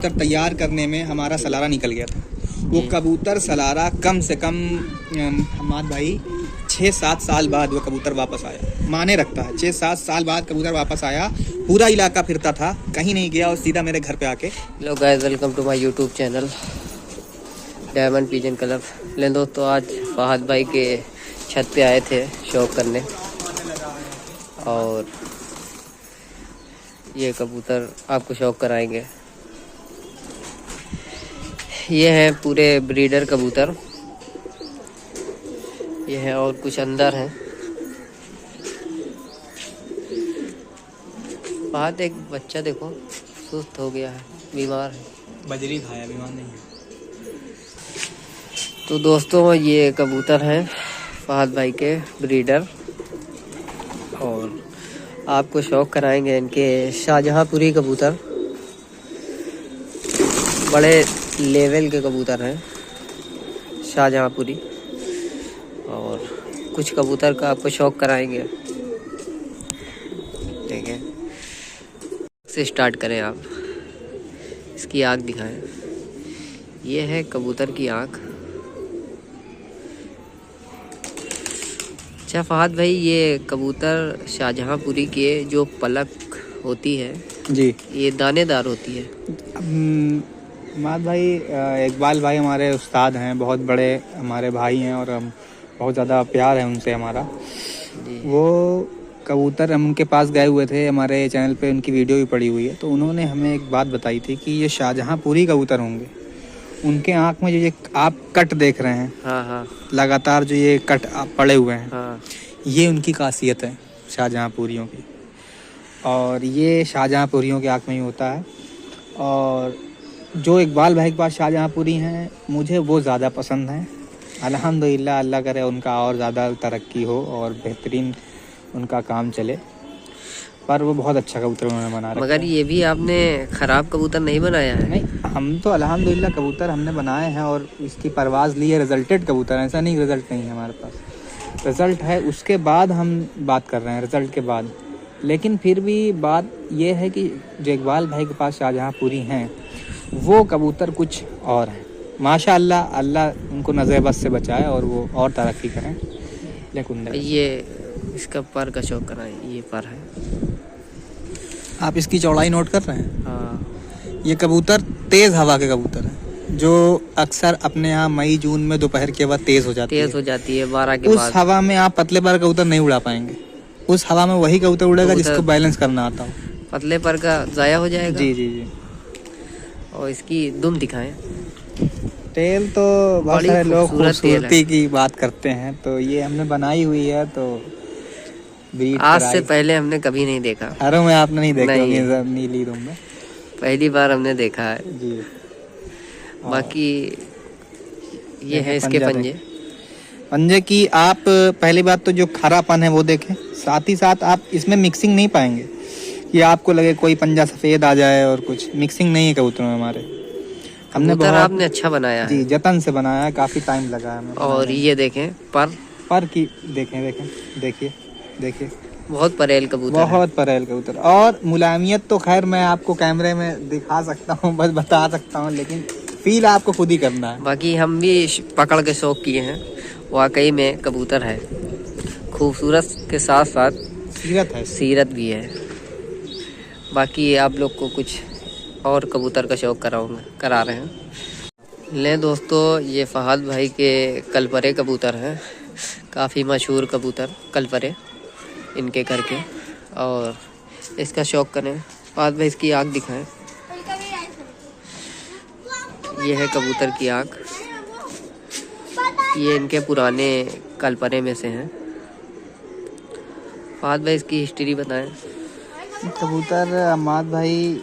कबूतर तैयार करने में हमारा सलारा निकल गया था। वो कबूतर सलारा कम से कम हमाद भाई 6-7 साल बाद वो कबूतर वापस आया। माने रखता है 6-7 साल बाद कबूतर वापस आया। पूरा इलाका फिरता था, कहीं नहीं गया और सीधा मेरे घर पे आके। Hello guys, welcome to my YouTube channel diamond pigeon colour. लें दोस्तों, आज फहद भाई के छत पे आए थे शौक करने और ये कबूतर आपको शौक कराएंगे। ये हैं पूरे ब्रीडर कबूतर, ये हैं और कुछ अंदर हैं। फहद एक बच्चा देखो सुस्त हो गया है, बीमार है, बजरी खाया, बीमार नहीं है। तो दोस्तों ये कबूतर हैं फहद भाई के ब्रीडर और आपको शौक कराएंगे इनके शाहजहांपुरी कबूतर। बड़े लेवल के कबूतर हैं शाहजहांपुरी और कुछ कबूतर का आपको शौक कराएंगे। देखें से स्टार्ट करें आप। इसकी आँख दिखाएं। ये है कबूतर की आँख। अच्छा फहद भाई, ये कबूतर शाहजहांपुरी के जो पलक होती है जी, ये दानेदार होती है। हमाद भाई इकबाल भाई हमारे उस्ताद हैं, बहुत बड़े हमारे भाई हैं और हम बहुत ज़्यादा प्यार है उनसे हमारा। वो कबूतर हम उनके पास गए हुए थे, हमारे चैनल पे उनकी वीडियो भी पड़ी हुई है। तो उन्होंने हमें एक बात बताई थी कि ये शाहजहांपुरी कबूतर होंगे। उनके आँख में जो ये आप कट देख रहे हैं, हाँ, लगातार जो ये कट पड़े हुए हैं, हाँ। ये उनकी खासियत है शाहजहांपुरियों की। और ये शाहजहांपुरियों के आँख में ही होता है। और जो इकबाल भाई के पास शाहजहांपुरी हैं, मुझे वो ज़्यादा पसंद हैं। अल्हम्दुलिल्लाह, अल्लाह करे उनका और ज़्यादा तरक्की हो और बेहतरीन उनका काम चले। पर वो बहुत अच्छा कबूतर उन्होंने बना रखा है। मगर ये भी आपने ख़राब कबूतर नहीं बनाया है। नहीं, हम तो अल्हम्दुलिल्लाह कबूतर हमने बनाए हैं और इसकी परवाज़ ली है। रिजल्टेड कबूतर है, ऐसा नहीं रिज़ल्ट नहीं है हमारे पास। रिज़ल्ट है, उसके बाद हम बात कर रहे हैं, रिज़ल्ट के बाद। लेकिन फिर भी बात ये है कि जो इकबाल भाई के पास शाहजहांपुरी हैं, वो कबूतर कुछ और हैं। माशाअल्लाह, अल्लाह उनको नज़र बस से बचाए और वो और तरक्की करें। लेकिन ये इसका पर का शौक कराएं। ये पर है, आप इसकी चौड़ाई नोट कर रहे हैं। हाँ। ये कबूतर तेज़ हवा के कबूतर हैं, जो अक्सर अपने यहाँ मई जून में दोपहर के बाद तेज़ हो जाती है। 12 के उस बाद। हवा में आप पतले पर कबूतर नहीं उड़ा पाएंगे। उस हवा में वही कबूतर उड़ेगा जिसको बैलेंस करना आता हो। पतले पर का ज़ाया हो जाएगा। जी जी जी। और इसकी दुम दिखाएं। तेल तो बहुत सारे लोग खूबसूरती की बात करते हैं, तो ये हमने बनाई हुई है। तो आज से पहले हमने कभी नहीं देखा। हरों में आपने नहीं देखा होंगे, नीली रूम में पहली बार हमने देखा है जी। बाकी ये है इसके पंजे की आप पहली बात तो जो खारापन है वो देखें। साथ ही साथ आप इसमें मिक्सिंग नहीं पाएंगे कि आपको लगे कोई पंजा सफ़ेद आ जाए और कुछ। मिक्सिंग नहीं है कबूतरों में हमारे। हमने बहुत आपने अच्छा बनाया जी, जतन से बनाया है, काफ़ी टाइम लगा है। और ये देखें पर की देखिए बहुत परेल कबूतर, बहुत परेल कबूतर। और मुलायमियत तो खैर मैं आपको कैमरे में दिखा सकता हूँ, बस बता सकता हूँ, लेकिन फील आपको खुद ही करना है। बाकी हम भी पकड़ के शौक किए हैं। वाकई में कबूतर है, खूबसूरत के साथ साथ सीरत भी है। बाकी आप लोग को कुछ और कबूतर का शौक करा रहे हैं। लें दोस्तों, ये फहद भाई के कलपरे कबूतर हैं, काफ़ी मशहूर कबूतर कलपरे इनके घर के। और इसका शौक करें। फहद भाई इसकी आँख दिखाएं। ये है कबूतर की आँख। ये इनके पुराने कलपरे में से हैं। फहद भाई इसकी हिस्ट्री बताएं। कबूतर अमाद भाई,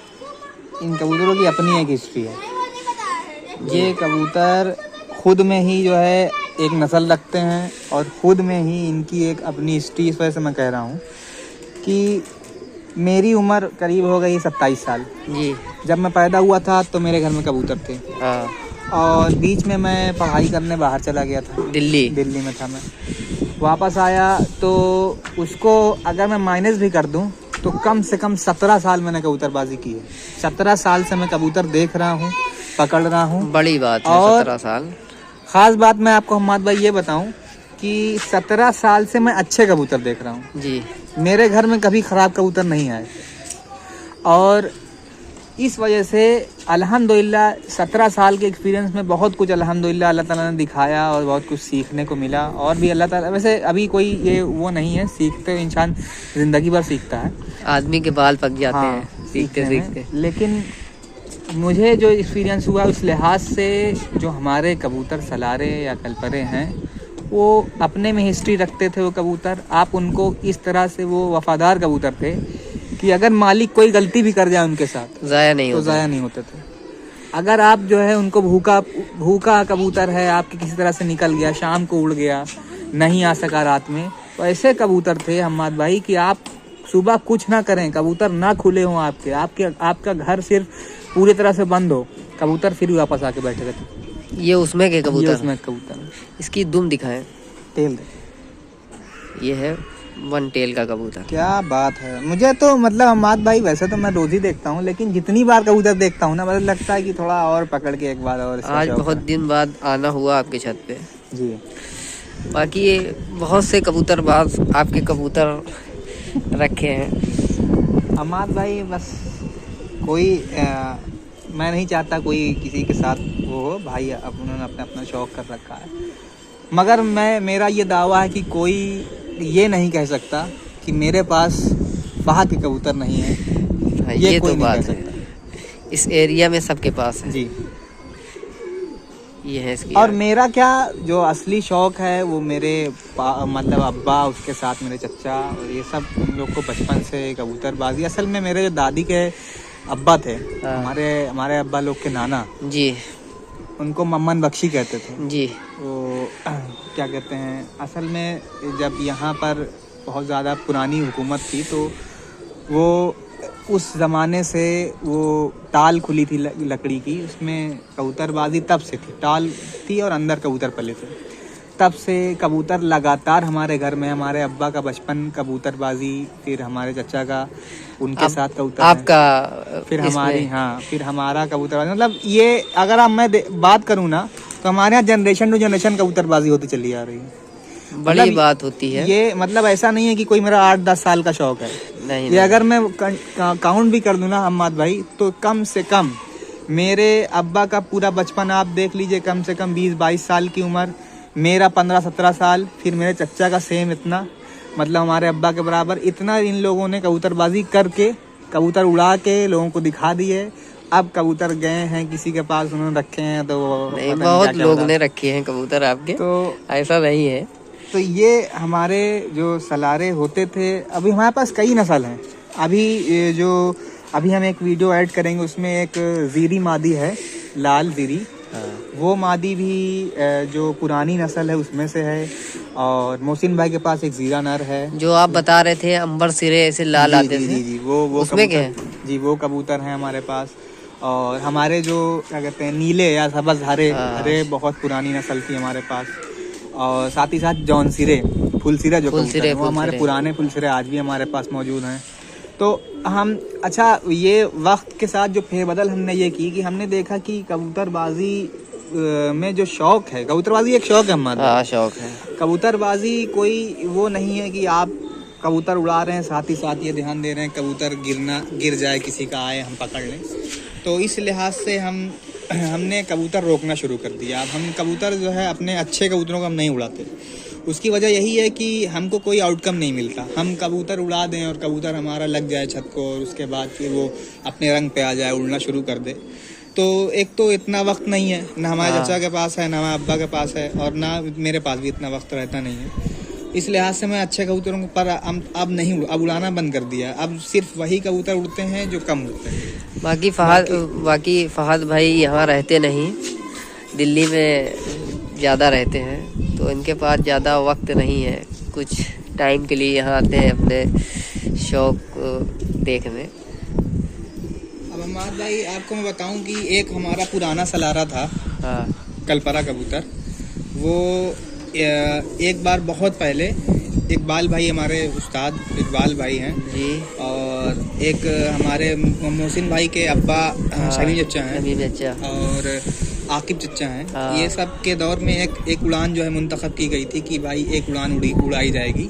इन कबूतरों की अपनी एक हिस्ट्री है। ये कबूतर खुद में ही जो है एक नस्ल रखते हैं और खुद में ही इनकी एक अपनी हिस्ट्री। इस वजह से मैं कह रहा हूँ कि मेरी उम्र करीब हो गई 27 साल जी। जब मैं पैदा हुआ था तो मेरे घर में कबूतर थे। हाँ। और बीच में मैं पढ़ाई करने बाहर चला गया था, दिल्ली में था मैं। वापस आया तो उसको अगर मैं माइनस भी कर दूं तो कम से कम 17 साल मैंने कबूतरबाजी की है। 17 साल से मैं कबूतर देख रहा हूँ, पकड़ रहा हूँ। बड़ी बात है। और 17 साल। ख़ास बात मैं आपको हम्माद भाई ये बताऊँ कि 17 साल से मैं अच्छे कबूतर देख रहा हूँ जी। मेरे घर में कभी ख़राब कबूतर नहीं आए। और इस वजह से अल्हम्दुलिल्लाह 17 साल के एक्सपीरियंस में बहुत कुछ अल्हम्दुलिल्लाह अल्लाह ताला ने दिखाया और बहुत कुछ सीखने को मिला। और भी अल्लाह ताला, वैसे अभी कोई ये वो नहीं है, सीखते इंसान ज़िंदगी भर सीखता है। आदमी के बाल पक जाते हाँ, हैं सीखते सीखते। लेकिन मुझे जो एक्सपीरियंस हुआ उस लिहाज से जो हमारे कबूतर सलारे या कलपरे हैं वो अपने में हिस्ट्री रखते थे। वो कबूतर आप उनको इस तरह से, वो वफादार कबूतर थे कि अगर मालिक कोई गलती भी कर जाए उनके साथ ज़ाया नहीं तो होता। ज़ाया नहीं होते थे। अगर आप जो है उनको भूखा कबूतर है आपके किसी तरह से निकल गया, शाम को उड़ गया, नहीं आ सका रात में, तो ऐसे कबूतर थे हम्माद भाई कि आप सुबह कुछ ना करें, कबूतर ना खुले हों आपका घर सिर्फ पूरी तरह से बंद हो, कबूतर फिर भी वापस आके बैठे रहते। ये उसमें के कबूतर। ये उसमें कबूतर। इसकी दुम दिखाएं। टेल दे। ये है 1 टेल का कबूतर। क्या बात है। मुझे तो मतलब हम्माद भाई वैसे तो मैं रोज ही देखता हूँ, लेकिन जितनी बार कबूतर देखता हूँ ना, मतलब लगता है कि थोड़ा और पकड़ के एक बार और। आज बहुत दिन बाद आना हुआ आपके छत पे जी। बाकी ये बहुत से कबूतरबाज आपके कबूतर रखे हैं। हम्माद भाई बस कोई मैं नहीं चाहता कोई किसी के साथ वो हो भाई, उन्होंने अपना अपना शौक कर रखा है। मगर मेरा ये दावा है कि कोई ये नहीं कह सकता कि मेरे पास फहद के कबूतर नहीं है। हाँ, ये तो कोई नहीं बात कह है। सकता। इस एरिया में सबके पास है जी। ये है इसकी। और मेरा क्या जो असली शौक है वो मेरे मतलब अब्बा, उसके साथ मेरे चचा, और ये सब उन लोग को बचपन से कबूतरबाजी। असल में मेरे जो दादी के अब्बा थे, हाँ। हमारे अब्बा लोग के नाना, जी, उनको मम्मन बख्शी कहते थे। जी। वो क्या कहते हैं, असल में जब यहाँ पर बहुत ज़्यादा पुरानी हुकूमत थी तो वो उस ज़माने से वो टाल खुली थी लकड़ी की, उसमें कबूतरबाजी तब से थी। टाल थी और अंदर कबूतर पले थे। तब से कबूतर लगातार हमारे घर में, हमारे अब्बा का बचपन कबूतरबाजी, फिर हमारे चचा का उनके साथ कबूतर आपका फिर हमारी, हाँ, फिर हमारा कबूतरबाजी। मतलब ये अगर अब मैं बात करूँ ना तो हमारे यहाँ जनरेशन टू जनरेशन कबूतरबाजी होती चली आ रही है। बड़ी मतलब बात होती है ये, मतलब ऐसा नहीं है कि कोई मेरा 8-10 साल का शौक है। नहीं, ये अगर मैं काउंट भी कर दूं ना हम्माद भाई, तो कम से कम मेरे अब्बा का पूरा बचपन आप देख लीजिए, कम से कम 20-22 साल की उम्र, मेरा 15-17 साल, फिर मेरे चचा का सेम इतना, मतलब हमारे अब्बा के बराबर इतना इन लोगों ने कबूतरबाजी करके, कबूतर उड़ा के लोगों को दिखा दिए। अब कबूतर गए हैं किसी के पास, उन्होंने रखे हैं तो नहीं, बहुत लोग ने रखे हैं कबूतर आपके, तो ऐसा नहीं है। तो ये हमारे जो सलारे होते थे, अभी हमारे पास कई नस्ल हैं। अभी हम एक वीडियो ऐड करेंगे, उसमें एक ज़ीरी मादी है, लाल ज़ीरी। वो मादी भी जो पुरानी नस्ल है उसमें से है। और मोहसिन भाई के पास एक ज़ीरा नर है। जो आप बता रहे थे अंबर सिरे ऐसे लाल आते थे। जी, वो उसमें क्या है? जी, वो कबूतर हैं हमारे पास। और हमारे जो क्या कहते हैं, नीले या सब्ज़ हरे बहुत पुरानी नस्ल थी हमारे पास। और साथ ही साथ जौन सिरे, फुल सिरा जो कबूतर है, वो हमारे पुराने फुल सिरे आज भी हमारे पास मौजूद हैं। तो हम, अच्छा, ये वक्त के साथ जो फेरबदल हमने ये की कि हमने देखा कि कबूतरबाजी में जो शौक है, कबूतरबाजी एक शौक है हमारा। हाँ, शौक है। कबूतरबाजी कोई वो नहीं है कि आप कबूतर उड़ा रहे हैं, साथ ही साथ ये ध्यान दे रहे हैं कबूतर गिर जाए, किसी का आए हम पकड़ लें। तो इस लिहाज से हमने कबूतर रोकना शुरू कर दिया। अब हम कबूतर जो है, अपने अच्छे कबूतरों को हम नहीं उड़ाते। उसकी वजह यही है कि हमको कोई आउटकम नहीं मिलता। हम कबूतर उड़ा दें और कबूतर हमारा लग जाए छत को, और उसके बाद फिर वो अपने रंग पे आ जाए, उड़ना शुरू कर दे। तो एक तो इतना वक्त नहीं है, ना हमारे चचा के पास है, ना हमारे अब्बा के पास है, और ना मेरे पास भी इतना वक्त रहता नहीं है। इस लिहाज से मैं अच्छे कबूतरों पर अब नहीं, अब उड़ाना बंद कर दिया। अब सिर्फ वही कबूतर उड़ते हैं जो कम उड़ते हैं। बाकी फहद भाई यहाँ रहते नहीं, दिल्ली में ज़्यादा रहते हैं, तो इनके पास ज़्यादा वक्त नहीं है। कुछ टाइम के लिए यहाँ आते हैं अपने शौक देखने। अब हमाद भाई, आपको मैं बताऊं कि एक हमारा पुराना सलारा था, हाँ, कलपरा कबूतर। वो एक बार बहुत पहले इकबाल भाई हमारे उस्ताद इकबाल भाई हैं जी। और एक हमारे मोहसिन भाई के अब्बा शमीम चचा हैं शमीम चचा और आकिब चचा हैं। हाँ। ये सब के दौर में एक उड़ान जो है मुंतखब की गई थी कि भाई एक उड़ान उड़ाई जाएगी।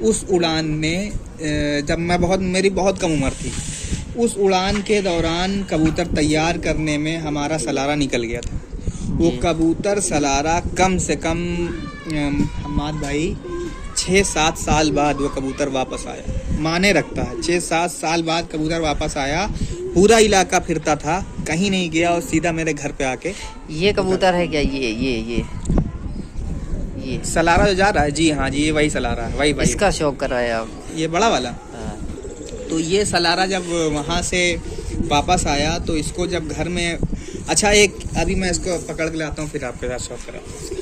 उस उड़ान में जब मेरी बहुत कम उम्र थी, उस उड़ान के दौरान कबूतर तैयार करने में हमारा सलारा निकल गया था। वो कबूतर सलारा कम से कम हमाद भाई 6-7 साल बाद वो कबूतर वापस आया। माने रखता है 6-7 साल बाद कबूतर वापस आया। पूरा इलाका फिरता था, कहीं नहीं गया और सीधा मेरे घर पे आके। ये कबूतर है क्या? ये सलारा जो जा रहा है, जी हाँ जी, ये वही सलारा है, वही इसका शौक कराया आप? ये बड़ा वाला। हाँ। तो ये सलारा जब वहाँ से वापस आया तो इसको जब घर में, अच्छा एक अभी मैं इसको पकड़ के लाता हूँ फिर आपके साथ शौक कराता हूँ।